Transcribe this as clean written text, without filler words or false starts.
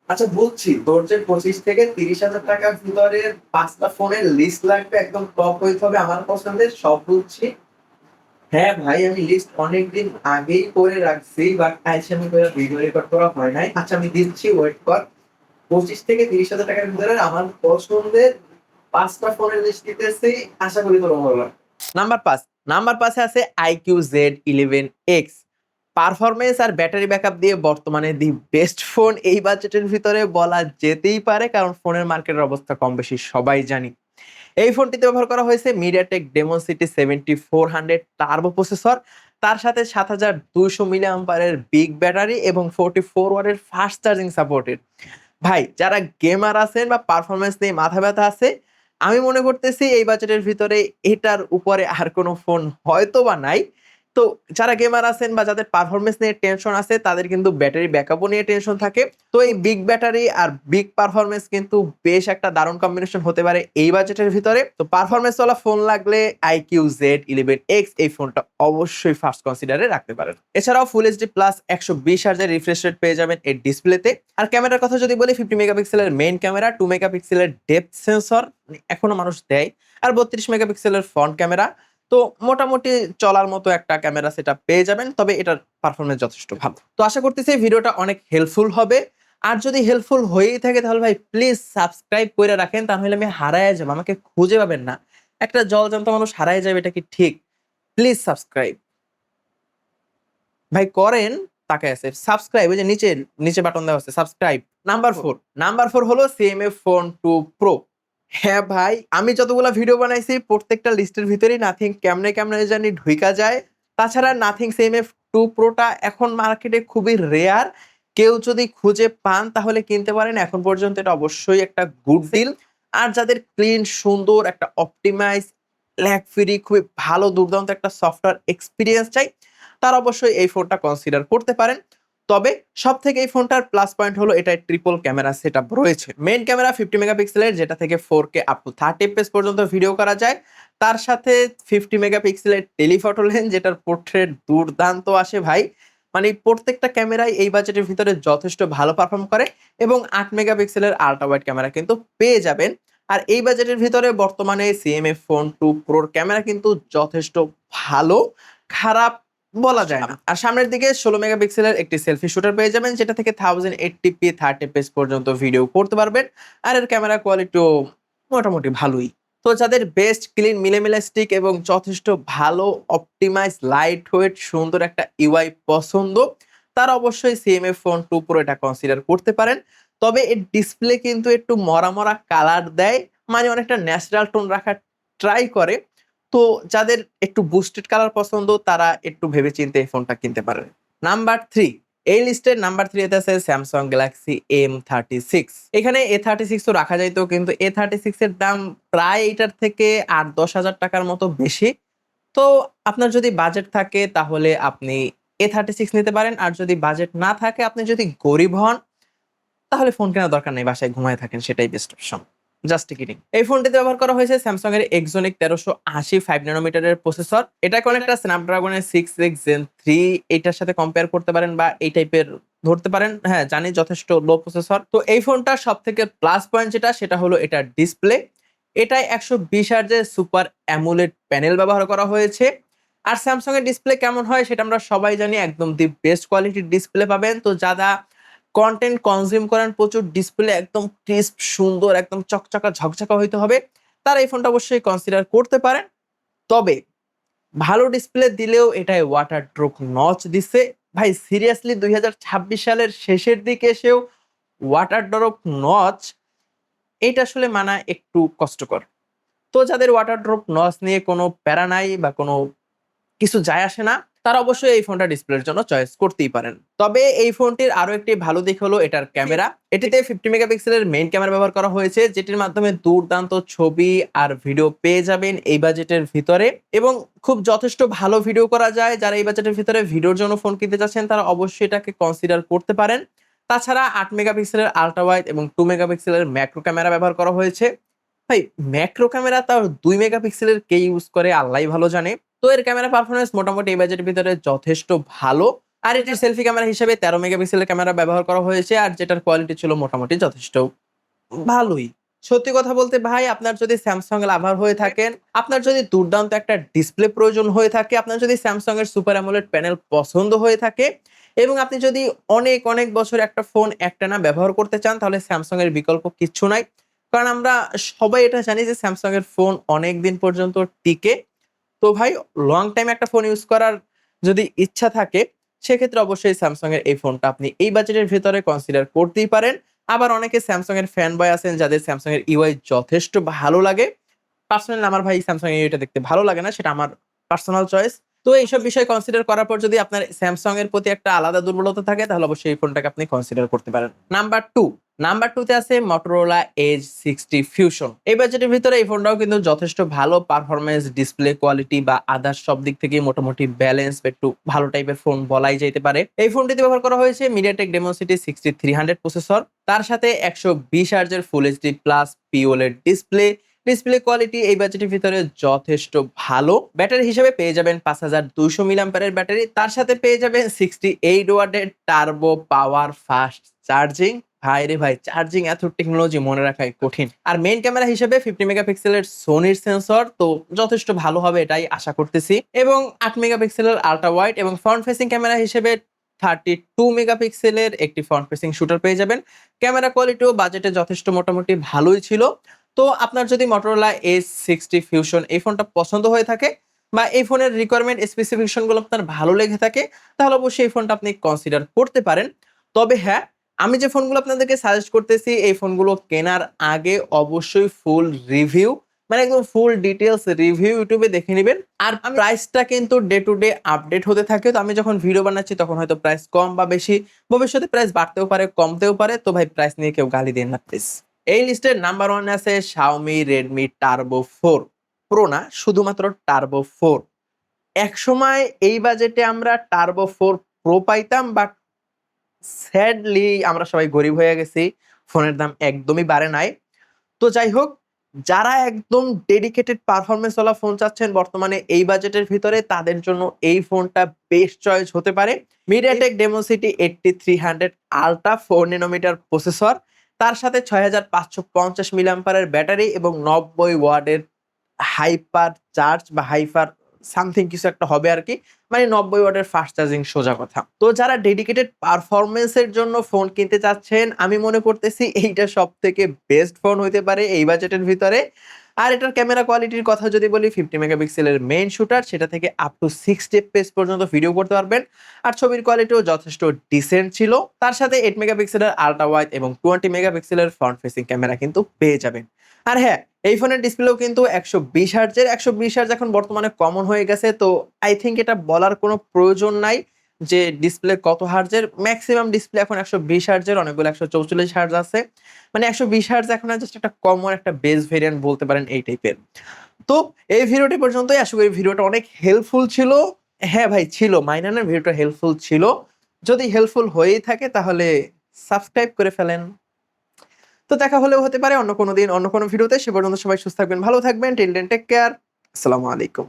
আচ্ছা বলছি, তোর যে 25 থেকে 30 হাজার টাকার ভিতরে 5টা ফোনের লিস্ট লাগবে, একদম টপ হইতে হবে আমার পছন্দের, সব বুঝছি। হ্যাঁ ভাই, আমি লিস্ট অনেকদিন আগেই করে রাখছি, বাট আইসা আমি করে ভিডিও রেকর্ড করা হয় নাই। আচ্ছা আমি দিচ্ছি, ওয়েট কর। 25 থেকে 30 হাজার টাকার ভিতরে আমার পছন্দের 5টা ফোনের লিস্ট দিতেছি, আশা করি তোর ভালো লাগবে। নাম্বার 5, নাম্বার 5-এ আছে iQZ11X। পারফরমেন্স আর ব্যাটারি ব্যাকআপ দিয়ে বর্তমানে দি বেস্ট ফোন এই বাজেটের ভিতরে বলা যেতেই পারে, কারণ ফোনের মার্কেটের অবস্থা কম বেশি সবাই জানি। এই ফোনটিতে ব্যবহার করা হয়েছে মিডিয়াটেক ডেমনসিটি 7400 টার্বো প্রসেসর, তার সাথে 7200 মিলি আম্পারের বিগ ব্যাটারি এবং 44 ওয়াটের ফাস্ট চার্জিং সাপোর্টেড। ভাই, যারা গেমার আছেন বা পারফরমেন্স নিয়ে মাথা ব্যথা আছে, আমি মনে করতেছি এই বাজেটের ভিতরে এটার উপরে আর কোনো ফোন হয়তো বা নাই। তো যারা গেমার আছেন বা যাদের পারফরমেন্স নিয়ে টেনশন আছে, তাদের কিন্তু ব্যাটারি ব্যাকআপও নিয়ে টেনশন থাকে। তো এই বিগ ব্যাটারি আর বিগ পারফরমেন্স কিন্তু বেশ একটা দারুণ কম্বিনেশন হতে পারে এই বাজেটের ভিতরে। তো পারফরমেন্স ওয়ালা ফোন লাগলে iQZ11X এই ফোনটা অবশ্যই ফার্স্ট কনসিডারে রাখতে পারেন। এছাড়াও ফুল এইচডি প্লাস 120 হার্জের রিফ্রেশ রেট পেয়ে যাবেন এর ডিসপ্লেতে। আর ক্যামেরার কথা যদি বলি, 50 মেগাপিক্সেলের মেইন ক্যামেরা, 2 মেগাপিক্সেলের ডেপথ সেন্সর এখনো মানুষ দেয়, আর 32 মেগাপিক্সেলের ফ্রন্ট ক্যামেরা। তো মোটামুটি চলার মতো একটা ক্যামেরা সেটা পেয়ে যাবেন, তবে এটার পারফরমেন্স যথেষ্ট ভালো। তো আশা করতেছি এই ভিডিওটা অনেক হেল্পফুল হবে। আর যদি হেল্পফুল হয়েই থাকে তাহলে ভাই প্লিজ সাবস্ক্রাইব করে রাখেন, তাহলে আমি হারায় যাব, আমাকে খুঁজে পাবেন না। একটা জলজান্ত মানুষ হারায় যাবে, এটা কি ঠিক? প্লিজ সাবস্ক্রাইব ভাই করেন। তাকে আছে সাবস্ক্রাইব, ওই যে নিচে নিচে বাটন দেওয়া আছে সাবস্ক্রাইব। নাম্বার 4 হলো সিএমএ ফোন 2 প্রো। হ্যাঁ ভাই, আমি যতগুলা ভিডিও বানাইছি প্রত্যেকটা লিস্টের ভিতরেই নাথিং কেমনে কেমনে জানি ঢুইকা যায়। তাছাড়া নাথিং সিএমএফ 2 প্রোটা এখন মার্কেটে খুবই রেয়ার। কেউ যদি খুঁজে পান তাহলে কিনতে পারেন, এখন পর্যন্ত এটা অবশ্যই একটা গুড ডিল। আর যাদের ক্লিন সুন্দর একটা অপটিমাইজ ল্যাগ ফ্রি খুবই ভালো দুর্দান্ত একটা সফটওয়্যার এক্সপিরিয়েন্স চাই, তারা অবশ্যই এই ফোনটা কনসিডার করতে পারেন। তবে সব থেকে এই ফোনটার প্লাস পয়েন্ট হলো এটায় ট্রিপল ক্যামেরা সেটআপ রয়েছে। মেইন ক্যামেরা 50 মেগাপিক্সেলের, যেটা থেকে 4K আপ টু 30 এফপিএস পর্যন্ত ভিডিও করা যায়। তার সাথে 50 মেগাপিক্সেলের টেলিফটো লেন্স, যেটার পোর্ট্রেট দুর্দান্ত আসে ভাই। মানে প্রত্যেকটা ক্যামেরাই এই বাজেটের ভিতরে যথেষ্ট ভালো পারফর্ম করে। এবং 8 মেগাপিক্সেলের আল্ট্রা ওয়াইড ক্যামেরা কিন্তু পেয়ে যাবেন। আর এই বাজেটের ভিতরে বর্তমানে সিএমএ ফোন 2 প্রোর ক্যামেরা কিন্তু যথেষ্ট ভালো, খারাপ বলা যায় না। আর সামনের দিকে 16 মেগাপিক্সেলের একটি সেলফি শুটার পেয়ে যাবেন, যেটা থেকে 1080p 30 fps পর্যন্ত ভিডিও করতে পারবেন। আর এর ক্যামেরা কোয়ালিটিও মোটামুটি ভালোই। তো যাদের বেস্ট ক্লিন মিনিমালিস্টিক এবং যথেষ্ট ভালো অপটিমাইজ লাইট ওয়েট সুন্দর একটা ইউআই পছন্দ, তারা অবশ্যই সিএমএ ফোন 2 প্রো এটা কনসিডার করতে পারেন। তবে এর ডিসপ্লে কিন্তু একটু মরা মরা কালার দেয়, মানে অনেকটা ন্যাচারাল টোন রাখার ট্রাই করে। তো যাদের একটু বুস্টেড কালার পছন্দ, তারা একটু ভেবেচিন্তে এই ফোনটা কিনতে পারেন। নাম্বার 3, এই লিস্টের নাম্বার 3 এতে আছে স্যামসাং গ্যালাক্সি M36। এখানে A36 তো রাখা যাইতো, কিন্তু A36 এর দাম প্রায় এটার থেকে 8-10 হাজার টাকার মতো বেশি। তো আপনার যদি বাজেট থাকে তাহলে আপনি A36 নিতে পারেন, আর যদি বাজেট না থাকে, আপনি যদি গরিব হন, তাহলে ফোন কেনার দরকার নেই, বাসায় ঘুমায় থাকেন, সেটাই বেস্ট অপশন। Just kidding. এই ফোনটিতে ব্যবহার করা হয়েছে স্যামসাং এর এক্সোনিক 1380 5 ন্যানোমিটারের প্রসেসর। এটাকে অনেকটা স্ন্যাপড্রাগনের 6X Gen 3 এটার সাথে কম্পেয়ার করতে পারেন বা এই টাইপের ধরতে পারেন। হ্যাঁ জানি, যথেষ্ট লো প্রসেসর। তো এই ফোনটার সব থেকে প্লাস পয়েন্ট যেটা, সেটা হলো এটার ডিসপ্লে। এটাই 120 হার্জের সুপার অ্যামোলেড প্যানেল ব্যবহার করা হয়েছে। আর স্যামসাং এর ডিসপ্লে কেমন হয় সেটা আমরা সবাই জানি, একদম দি বেস্ট কোয়ালিটির ডিসপ্লে পাবেন। তো যারা কন্টেন্ট কনজিউম করেন প্রচুর, ডিসপ্লে একদম ক্রিস্প সুন্দর একদম চকচকা ঝকঝকা হইতে হবে, তারা এই ফোনটা অবশ্যই কনসিডার করতে পারেন। তবে ভালো ডিসপ্লে দিলেও এটাই ওয়াটার ড্রপ নচ দিছে। ভাই সিরিয়াসলি 2026 সালের শেষের দিকে এসেও ওয়াটার ড্রপ নচ, এটা আসলে মানা একটু কষ্টকর। তো যাদের ওয়াটার ড্রপ নচ নিয়ে কোনো প্যারা নাই বা কোনো কিছু যায় আসে না, তারা অবশ্যই এই ফোনটা ডিসপ্লের জন্য চয়েস করতেই পারেন। তবে এই ফোনটির আরো একটি ভালো দিক হলো এটার ক্যামেরা। এটিতে 50 মেগাপিক্সেলের মেইন ক্যামেরা ব্যবহার করা হয়েছে, যেটির মাধ্যমে দুর্দান্ত ছবি আর ভিডিও পেয়ে যাবেন এই বাজেটের ভিতরে, এবং খুব যথেষ্ট ভালো ভিডিও করা যায়। যারা এই বাজেটের ভিতরে ভিডিওর জন্য ফোন কিনতে যাচ্ছেন, তারা অবশ্যই এটাকে কনসিডার করতে পারেন। তাছাড়া 8 মেগাপিক্সেলের আল্ট্রা ওয়াইড এবং 2 মেগাপিক্সেলের ম্যাক্রো ক্যামেরা ব্যবহার করা হয়েছে। ভাই ম্যাক্রো ক্যামেরা তাও 2 মেগাপিক্সেলের কে ইউজ করে আল্লাহই ভালো জানে। তো এর ক্যামেরা পারফরমেন্স মোটামুটি এই বাজেটের ভিতরে যথেষ্ট ভালো। আর এটির সেলফি ক্যামেরা হিসেবে 13 মেগাপিক্সেলের ক্যামেরা ব্যবহার করা হয়েছে, আর যেটার কোয়ালিটি ছিল মোটামুটি যথেষ্ট ভালোই। সত্যি কথা বলতে ভাই, আপনার যদি স্যামসাং এর লাভার হয়ে থাকেন, আপনার যদি দুর্দান্ত একটা ডিসপ্লে প্রয়োজন হয়ে থাকে, আপনার যদি স্যামসাং এর সুপার অ্যামোলেড প্যানেল পছন্দ হয়ে থাকে এবং আপনি যদি অনেক অনেক বছর একটা ফোন একটানা ব্যবহার করতে চান, তাহলে স্যামসাং এর বিকল্প কিচ্ছু নাই। কারণ আমরা সবাই এটা জানি যে স্যামসাং এর ফোন অনেক দিন পর্যন্ত টিকে। তো ভাই, লং টাইম একটা ফোন ইউজ করার যদি ইচ্ছা থাকে, সেক্ষেত্রে অবশ্যই স্যামসাং এর এই ফোনটা আপনি এই বাজেটের ভেতরে কনসিডার করতেই পারেন। আবার অনেকে স্যামসাং এর ফ্যান বয় আছেন যাদের স্যামসাং এর ইউআই যথেষ্ট ভালো লাগে। পার্সোনালি আমার ভাই স্যামসাং এর ইউআইটা দেখতে ভালো লাগে না, সেটা আমার পার্সোনাল চয়েস। তো এইসব বিষয় কনসিডার করার পর যদি আপনার স্যামসাং এর প্রতি একটা আলাদা দুর্বলতা থাকে, তাহলে অবশ্যই এই ফোনটাকে আপনি কনসিডার করতে পারেন। নাম্বার 2 তে আছে Motorola Edge 60 Fusion। এই বাজেটের ভিতরে এই ফোনটাও কিন্তু যথেষ্ট ভালো পারফরমেন্স, ডিসপ্লে কোয়ালিটি বা আদার্স সব দিক থেকে মোটামুটি ব্যালেন্স বা একটু ভালো টাইপের ফোন বলাই যেতে পারে। এই ফোনটিতে ব্যবহার করা হয়েছে MediaTek Dimensity 6300 প্রসেসর, তার সাথে 120 হার্জের full HD plus pOLED display quality এই বাজেটের ভিতরে যথেষ্ট ভালো। ব্যাটারি হিসেবে পেয়ে যাবেন 5200 মিলিঅ্যাম্পিয়ারের ব্যাটারি, তার সাথে পেয়ে যাবেন 68 ওয়াটের টার্বো পাওয়ার ফাস্ট চার্জিং। ভাই রে ভাই, চার্জিং এত টেকনোলজি মনে রাখাই কঠিন। আর মেইন ক্যামেরা হিসেবে 50 মেগাপিক্সেলের সোনির সেন্সর, তো যথেষ্ট ভালো হবে এটাই আশা করতেছি। এবং 8 মেগাপিক্সেলের আল্ট্রা ওয়াইড এবং ফ্রন্ট ফেসিং ক্যামেরা হিসেবে 32 মেগাপিক্সেলের একটি ফ্রন্ট ফেসিং শুটার পেয়ে যাবেন। ক্যামেরা কোয়ালিটিও বাজেটে যথেষ্ট মোটামুটি ভালোই ছিল। তো আপনার যদি Motorola Edge 60 Fusion এই ফোনটা পছন্দ হয়ে থাকে বা এই ফোনের রিকোয়ারমেন্ট স্পেসিফিকেশন গুলো আপনার ভালো লেগে থাকে, তাহলে অবশ্যই এই ফোনটা আপনি কনসিডার করতে পারেন। তবে হ্যাঁ, আমি যে ফোনগুলো আপনাদেরকে সাজেস্ট করতেছি, এই ফোনগুলো কেনার আগে অবশ্যই ফুল রিভিউ, মানে একদম ফুল ডিটেলস রিভিউ ইউটিউবে দেখে নেবেন। আর প্রাইসটা কিন্তু ডে টু ডে আপডেট হতে থাকে। তো আমি যখন ভিডিও বানাচ্ছি তখন হয়তো প্রাইস কম বা বেশি, ভবিষ্যতে প্রাইস বাড়তেও পারে, কমতেও পারে। তো ভাই, প্রাইস নিয়ে কেউ গালি দেন না প্লিজ। এই লিস্টের নাম্বার 1 আছে Xiaomi Redmi Turbo 4 Pro, না শুধুমাত্র Turbo 4। একসময় এই বাজেটে আমরা Turbo 4 Pro পাইতাম, বাট স্যাডলি আমরা সবাই গরিব হয়ে গেছি, ফোনের দাম একদমই বাড়ে নাই। তো যাই হোক, যারা একদম ডেডিকেটেড পারফরমেন্স ওয়ালা ফোন চাচ্ছেন বর্তমানে এই বাজেটের ভিতরে, তাদের জন্য এই ফোনটা বেস্ট চয়েস হতে পারে। MediaTek Dimensity 8300 ultra 4 nanometre processor, তার সাথে 6550 মিলিঅ্যাম্পিয়ারের ব্যাটারি এবং 90 ওয়াটের হাইপার চার্জ বা হাইপার সামথিং কিছু একটা হবে আর কি, মানে 90 ওয়াটের ফাস্ট চার্জিং সোজা কথা। তো যারা ডেডিকেটেড পারফরমেন্সের জন্য ফোন কিনতে চাচ্ছেন, আমি মনে করতেছি এইটা সব থেকে বেস্ট ফোন হইতে পারে এই বাজেটের ভিতরে। আর এটার ক্যামেরা কোয়ালিটির কথা যদি বলি, 50 মেগাপিক্সেলের মেইন শুটার, সেটা থেকে আপ টু 60 এফপিএস পর্যন্ত ভিডিও করতে পারবেন। আর ছবির কোয়ালিটিও যথেষ্ট ডিসেন্ট ছিল। তার সাথে 8 মেগাপিক্সেলের আল্ট্রা ওয়াইড এবং 20 মেগাপিক্সেলের ফ্রন্ট ফেসিং ক্যামেরা কিন্তু পেয়ে যাবেন। আর হ্যাঁ, এই ফোনের ডিসপ্লেও কিন্তু 120 হার্জের। 120 হার্জ এখন বর্তমানে কমন হয়ে গেছে, তো আই থিংক এটা বলার কোনো প্রয়োজন নাই যে ডিসপ্লে কত হার্জের। ম্যাক্সিমাম ডিসপ্লে এখন 120 হার্জের, অনেকগুলো 144 হার্জ আছে। মানে 120 হার্জ এখন জাস্ট একটা কমন একটা বেস ভেরিয়েন্ট বলতে পারেন এই টাইপের। তো এই ভিডিওটি পর্যন্তই। আশা করি ভিডিওটা অনেক হেল্পফুল ছিল। হ্যাঁ ভাই, ছিল, মাইনানের ভিডিওটা হেল্পফুল ছিল। যদি হেল্পফুল হয়েই থাকে তাহলে সাবস্ক্রাইব করে ফেলেন। তো দেখা হলেও হতে পারে অন্য কোনো দিন অন্য কোনো ভিডিওতে। সে পর্যন্ত সবাই সুস্থ থাকবেন, ভালো থাকবেন। Till then take care. আসসালামু আলাইকুম।